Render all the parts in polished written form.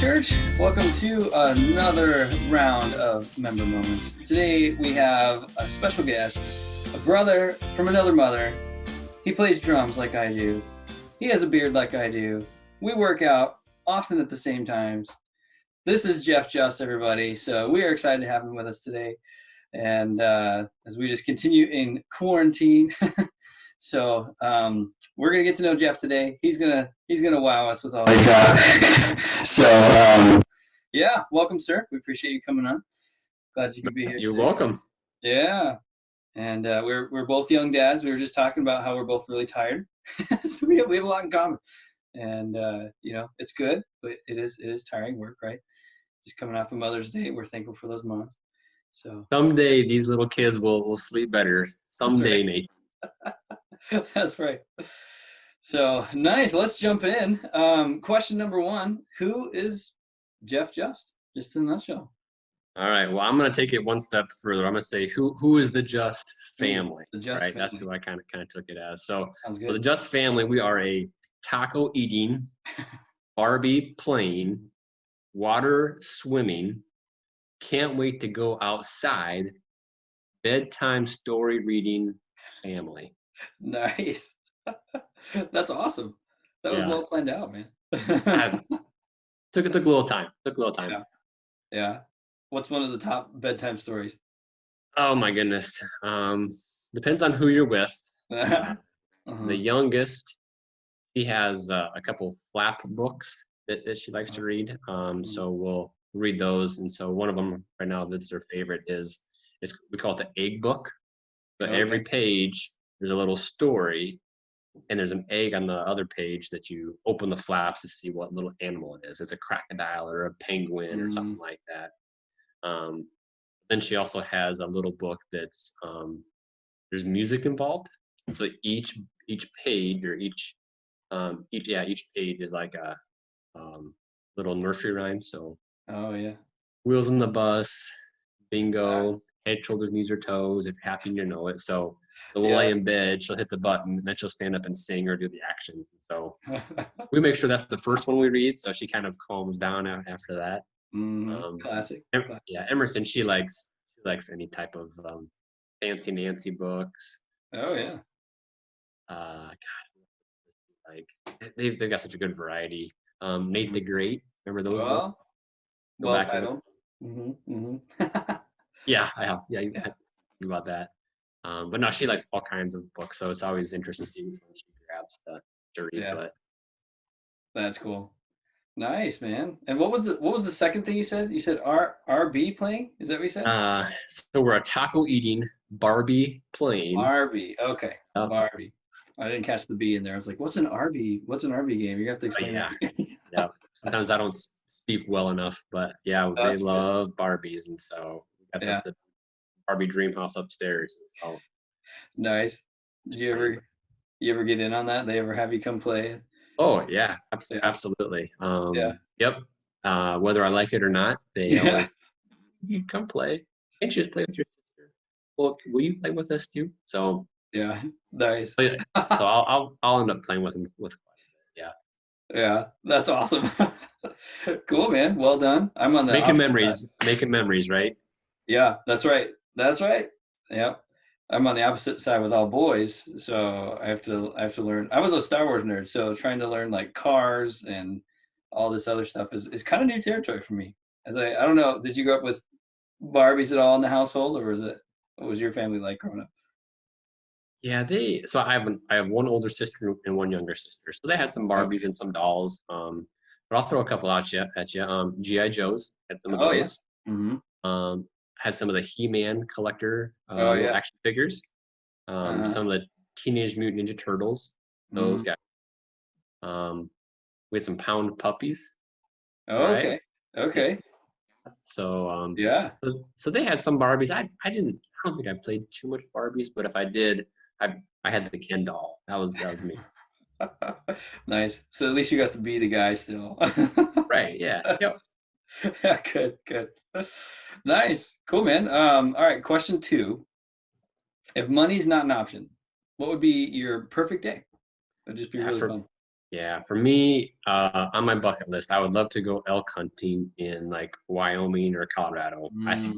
Church. Welcome to another round of Member Moments. Today we have a special guest, a brother from another mother. He plays drums like I do. He has a beard like I do. We work out often at the same times. This is Jeff Just, everybody. So we are excited to have him with us today. And as we just continue in quarantine, so we're gonna get to know Jeff today. He's gonna wow us with all his yeah, welcome, sir. We appreciate you coming on. Glad you could be here. You're today. welcome. Yeah, and we're both young dads. We were just talking about how we're both really tired. So we have a lot in common, and it's good, but it is tiring work, right? Just coming off of Mother's Day, we're thankful for those moms. So someday these little kids will sleep better. Someday, Nate. That's right. So nice. Let's jump in. Question number one: who is Jeff Just? Just in a nutshell. All right. Well, I'm going to take it one step further. I'm going to say who is the Just family? The Just right. family. That's who I kind of took it as. So the Just family. We are a taco eating, Barbie playing, water swimming, can't wait to go outside, bedtime story reading family. Nice. That's awesome. That was well planned out, man. Took a little time. Yeah. What's one of the top bedtime stories? Oh my goodness. Depends on who you're with. Uh-huh. The youngest, he has a couple flap books that she likes to read. So we'll read those. And so one of them right now that's her favorite is we call it the egg book. So every page there's a little story, and there's an egg on the other page that you open the flaps to see what little animal it is. It's a crocodile or a penguin or something like that. Then she also has a little book that's there's music involved. So each page or each page is like a little nursery rhyme. So wheels on the bus, bingo, head, shoulders, knees, or toes. If you're happy, you know it. So we'll lay in bed, she'll hit the button, and then she'll stand up and sing or do the actions. So we make sure that's the first one we read, so she kind of calms down after that. Classic. Emerson, she likes any type of fancy Nancy books. Oh yeah. They've got such a good variety. Nate the Great, remember those books? Well titled. Yeah, I have. Yeah, you about that. But no, she likes all kinds of books, so it's always interesting to see which one she grabs to read. Yeah. But that's cool. Nice, man. And what was the second thing you said? You said RB playing? Is that what you said? So we're a taco eating, Barbie playing. Barbie. Okay. Barbie. I didn't catch the B in there. I was like, what's an RB? What's an RB game? You got to explain that. Yeah. Sometimes I don't speak well enough, but they love Barbies, and so we got the Barbie dream house upstairs. So. Nice. Did you ever get in on that? They ever have you come play? Oh yeah, absolutely. Yep. Whether I like it or not, they always you come play. Can't you just play with your sister? Well, will you play with us too? So yeah, nice. So I'll end up playing with them with. Yeah, that's awesome. Cool, man. Well done. I'm on the making memories, right? Yeah, that's right. Yeah, I'm on the opposite side with all boys, so I have to learn. I was a Star Wars nerd, so trying to learn like cars and all this other stuff is kind of new territory for me. As I don't know, did you grow up with Barbies at all in the household, or what was your family like growing up? Yeah, so I have one older sister and one younger sister. So they had some Barbies and some dolls. But I'll throw a couple at you. G.I. Joes had some of those. Yeah. Had some of the He-Man collector action figures. Some of the Teenage Mutant Ninja Turtles. Those guys. We had some Pound puppies. Oh, right? Okay. So So they had some Barbies. I don't think I played too much Barbies, but if I did, I had the Ken doll. That was me. Nice. So at least you got to be the guy still. Right. Yeah. Yep. Yeah. Good. Nice. Cool, man. All right. Question 2. If money's not an option, what would be your perfect day? It'd just be really fun. Yeah, for me, on my bucket list, I would love to go elk hunting in like Wyoming or Colorado. I think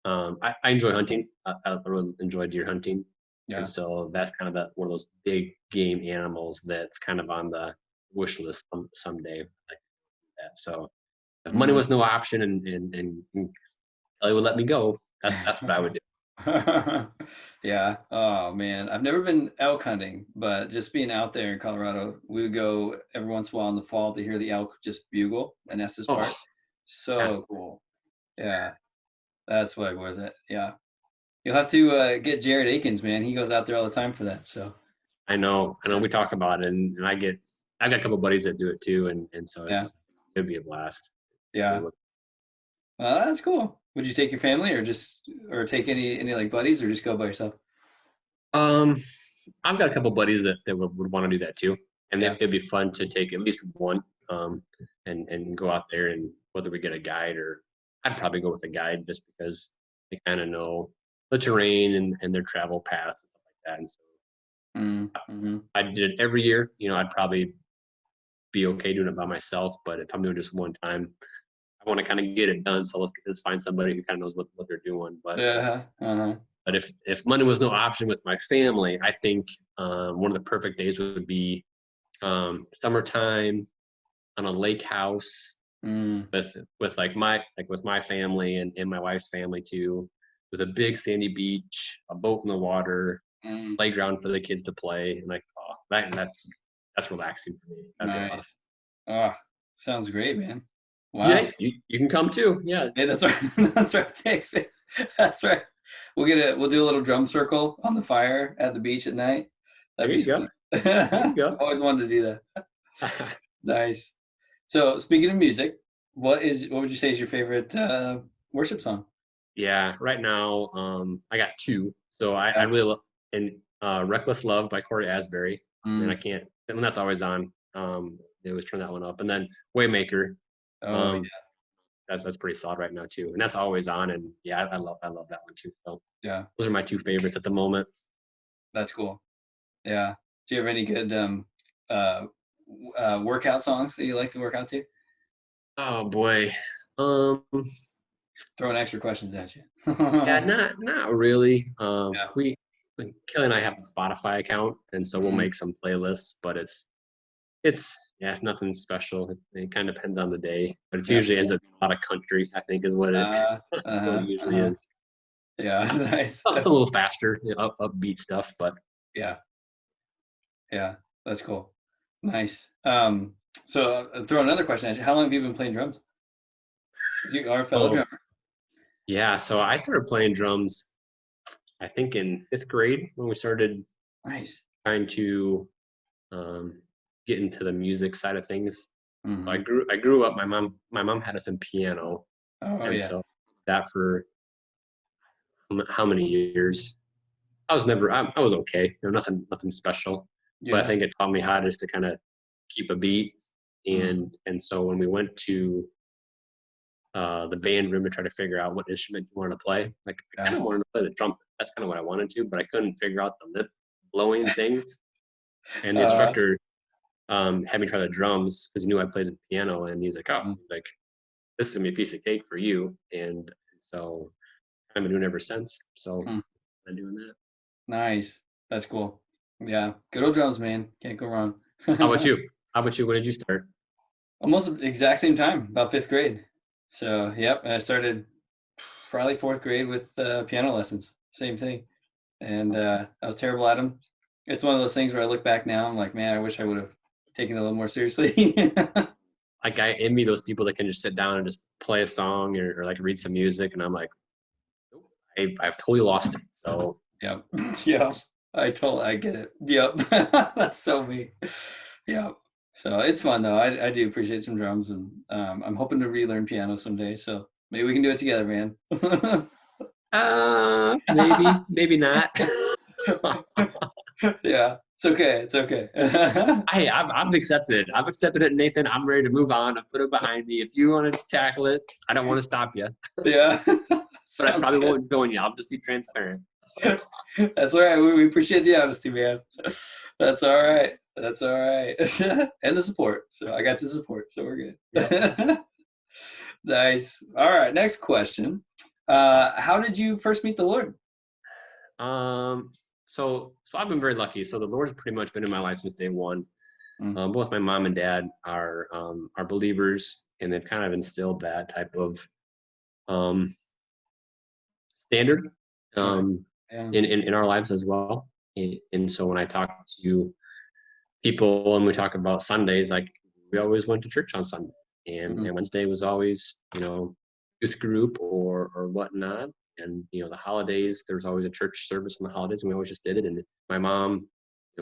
Mm, I enjoy hunting. I really enjoy deer hunting, and yeah. so that's kind of one of those big game animals that's kind of on the wish list someday. Like that. So if money Mm. was no option and Kelly would let me go, that's what I would do. Yeah. Oh man, I've never been elk hunting, but just being out there in Colorado, we would go every once in a while in the fall to hear the elk just bugle and Estes Oh, Park. yeah, So cool. Yeah, that's way worth it. Yeah, you'll have to get Jared Akins, man. He goes out there all the time for that. So I know. I know. We talk about it, and I've got a couple buddies that do it too, and so yeah, it'd be a blast. yeah. That's cool. Would you take your family or take any like buddies or just go by yourself? Um, I've got a couple buddies that would want to do that too, and Yeah. it'd be fun to take at least one, and go out there, and whether we get a guide or I'd probably go with a guide just because they kind of know the terrain and their travel paths and stuff like that. And so Mm-hmm. I did it every year. I'd probably be okay doing it by myself, but if I'm doing just one time, I want to kind of get it done. So let's find somebody who kind of knows what they're doing. But Uh-huh. Uh-huh. if money was no option with my family, I think one of the perfect days would be summertime on a lake house Mm, with with my family and my wife's family too, with a big sandy beach, a boat in the water, mm, playground for the kids to play, and like that's relaxing for me. That'd be a lot of fun. nice. Ah, sounds great, man. Yeah, Wow. you can come too. Yeah, Hey, that's right. That's right. Thanks, man. That's right. We'll do a little drum circle on the fire at the beach at night. there That'd be you go. sweet. There you go. Always wanted to do that. Nice. So speaking of music, what would you say is your favorite worship song? Yeah, right now, I got two. So I Yeah. really love and "Reckless Love" by Corey Asbury. And Mm. I can't, and that's always on. They always turn that one up. And then "Waymaker." Oh Um, that's pretty solid right now too, and that's always on. And yeah, I love that one too. So yeah. those are my two favorites at the moment. That's cool. Yeah. Do you have any good uh, workout songs that you like to work out to? Oh boy. Um, Throwing extra questions at you. yeah, not really. Yeah. Kelly and I have a Spotify account, and so we'll Mm, make some playlists, but it's nothing special. It kind of depends on the day, but it yeah. usually ends up being a lot of country. I think is what it Uh, what it uh-huh, usually uh-huh. is. Yeah, It's, nice. it's a little faster, upbeat stuff, but Yeah, yeah, that's cool. Nice. So throw another question at you. How long have you been playing drums? 'Cause you are a fellow so drummer. yeah. So I started playing drums, I think in fifth grade when we started Nice. trying to um, get into the music side of things. So Hmm. I grew up. My mom had us in piano, Oh and yeah, so that for how many years? I was okay. Nothing special, but I yeah. think it taught me how just to kind of keep a beat. Mm, And so when we went to the band room to try to figure out what instrument you wanted to play, like I yeah. kind of wanted to play the trumpet. That's kind of what I wanted to, but I couldn't figure out the lip blowing things. And the Uh, instructor had me try the drums because he knew I played the piano, and mm, he's like, this is gonna be a piece of cake for you. And so I've been doing it ever since. So mm. I'm doing that. Nice. That's cool. Yeah, good old drums, man. Can't go wrong. How about you? How about you? When did you start? Almost the exact same time, about fifth grade. So, yep, I started probably fourth grade with piano lessons. Same thing. And I was terrible at them. It's one of those things where I look back now, I'm like, man, I wish I would have taken it a little more seriously. Like I envy those people that can just sit down and just play a song or like read some music, and I'm like, nope, I've totally lost it. So Yep. Yeah. I get it. Yep. That's so me. Yeah. So it's fun though. I do appreciate some drums and I'm hoping to relearn piano someday. So maybe we can do it together, man. maybe not. Yeah. It's okay. It's okay. Hey, I've accepted it. I've accepted it, Nathan. I'm ready to move on. I put it behind me. If you want to tackle it, I don't want to stop you, Yeah. but I Sounds probably good. won't join you. I'll just be transparent. That's all right. We appreciate the honesty, man. That's all right. That's all right. And the support. So I got the support. So we're Yep. good. Nice. All right. Next question. How did you first meet the Lord? So I've been very lucky. So the Lord's pretty much been in my life since day one. Mm, Both my mom and dad are believers, and they've kind of instilled that type of um, standard okay. um, Yeah. in our lives as well. And so when I talk to people and we talk about Sundays, like we always went to church on Sunday, Mm, and Wednesday was always youth group or whatnot. And the holidays, there was always a church service on the holidays, and we always just did it. And my mom,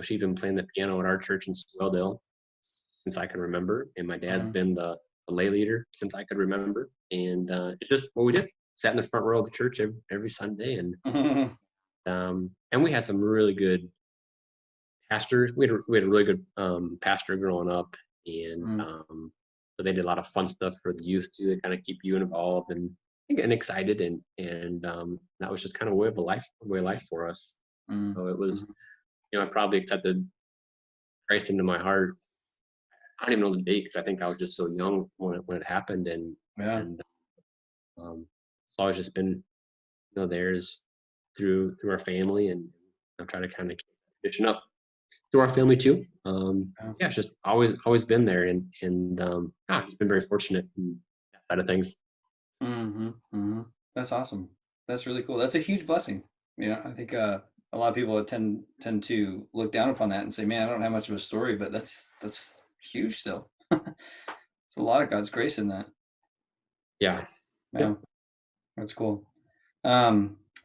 she'd been playing the piano at our church in Swelldale since I can remember, and my dad's mm, been the lay leader since I could remember. And it's just what we did. Sat in the front row of the church every Sunday, and we had some really good pastors. We had a really good pastor growing up, and mm, so they did a lot of fun stuff for the youth too. They kind of keep you involved and excited, and that was just kind of way of life for us. mm, So it was, mm. I probably accepted Christ into my heart. I don't even know the date because I think I was just so young when it happened, and Yeah. and it's always just been theirs through our family, and I'm trying to kind of keep that tradition up through our family too. Yeah. Yeah, it's just always been there, and it's been very fortunate in that side of things. Mm-hmm. Mm-hmm. That's awesome. That's really cool. That's a huge blessing. I think a lot of people tend to look down upon that and say, "Man, I don't have much of a story," but that's huge still. It's a lot of God's grace in that. Yeah. Yeah, Yep. that's cool.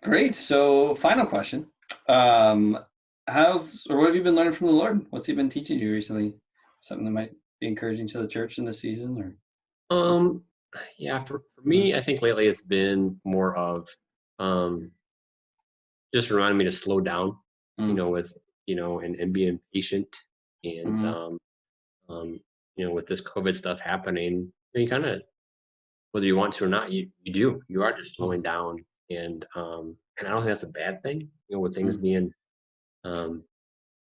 Great. So, final question. Um, what have you been learning from the Lord? What's He been teaching you recently? Something that might be encouraging to the church in this season, or Um, yeah, for uh, me, I think lately it's been more of um just reminding me to slow down, mm, with and being patient, and mm, um, with this COVID stuff happening, you kind of, whether you want to or not, you are just mm, slowing down, and I don't think that's a bad thing, with things mm, being um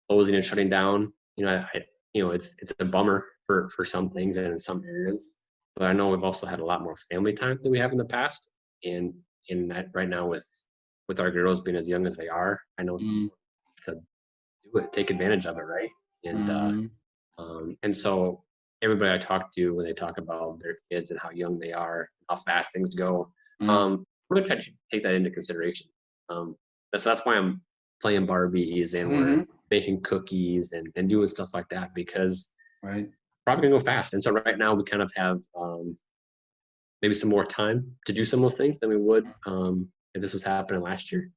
closing and shutting down. It's a bummer for some things and in some areas, but I know we've also had a lot more family time than we have in the past, and in that right now with our girls being as young as they are, I know mm, to do it, take advantage of it, right? And mm, and so everybody I talk to when they talk about their kids and how young they are, how fast things go, mm, we're gonna try to take that into consideration. Um, that's why I'm playing Barbies and we're mhm. making cookies and doing stuff like that because Right. probably gonna go fast. And so right now we kind of have maybe some more time to do some of those things than we would if this was happening last year.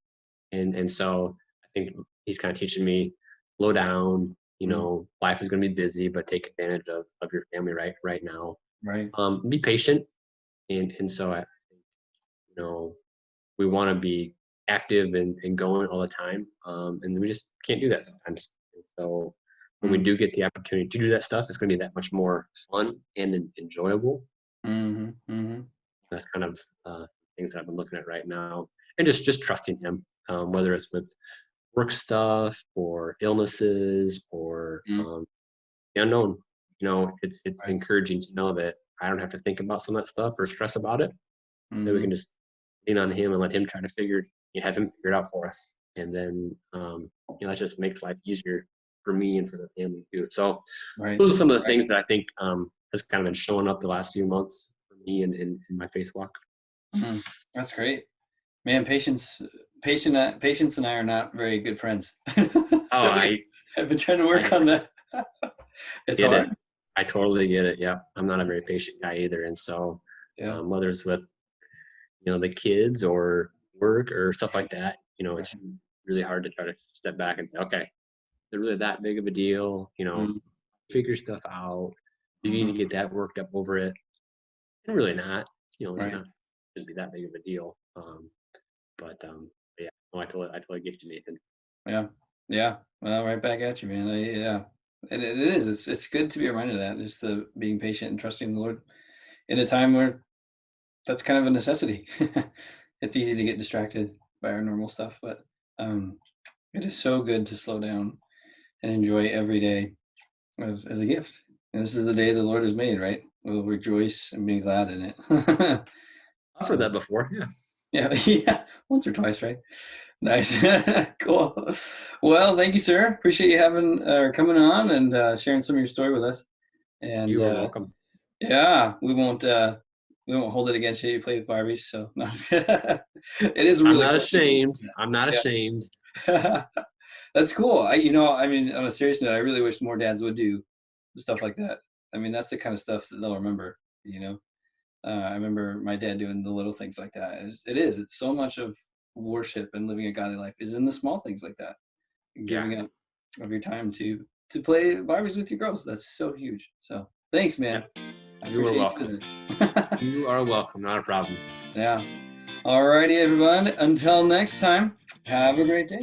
And so I think he's kind of teaching me slow down. Mm, Life is going to be busy, but take advantage of your family right now. right. Be patient, and so I think we want to be active and going all the time, and we just can't do that sometimes. And so when we Mm, do get the opportunity to do that stuff, it's going to be that much more fun and enjoyable. mhm, mhm. That's kind of things that I've been looking at right now, and just trusting him, whether it's with work stuff or illnesses or Mm, the unknown. It's right. encouraging to know that I don't have to think about some of that stuff or stress about it. That we Mhm, can just lean on him and let him try to have him figure it out for us. And then that just makes life easier for me and for the family too. So right. those are some of the Right. things that I think has kind of been showing up the last few months for me in my faith walk. Mm, that's great. Man, patience and I are not very good friends. Oh, So I've been trying to work I on that. It's get it. hard. I totally get it. Yeah, I'm not a very patient guy either, and so Yeah. whether it's with the kids or work or stuff like that, Right. it's really hard to try to step back and say, okay, they're really that big of a deal, Mm, figure stuff out. You need mhm, to get that worked up over it. And really not, it's right. not shouldn't be that big of a deal. But yeah, no, I totally get you, Nathan. Yeah. Yeah. Well, right back at you, man. Yeah. And it is. It's good to be reminded of that. Just the being patient and trusting the Lord in a time where that's kind of a necessity. It's easy to get distracted by our normal stuff, but It is so good to slow down and enjoy every day as a gift. And this is the day the Lord has made, right? We'll rejoice and be glad in it. I've heard that before. Yeah. Yeah, yeah, once or twice, right? Nice, cool. Well, thank you, sir. Appreciate you having coming on and sharing some of your story with us. And You are welcome. yeah, we won't hold it against you. You play with Barbies, so no. It is I'm really not cool. ashamed. I'm not Yeah. ashamed. That's cool. I mean, on a serious note, I really wish more dads would do stuff like that. I mean, that's the kind of stuff that they'll remember. I remember my dad doing the little things like that. It's so much of worship and living a godly life is in the small things like that. And Yeah. giving up of your time to play Barbies with your girls. That's so huge. So thanks, man. Yeah. I You are appreciate welcome. doing it. You are welcome. Not a problem. Yeah. All righty, everyone. Until next time, have a great day.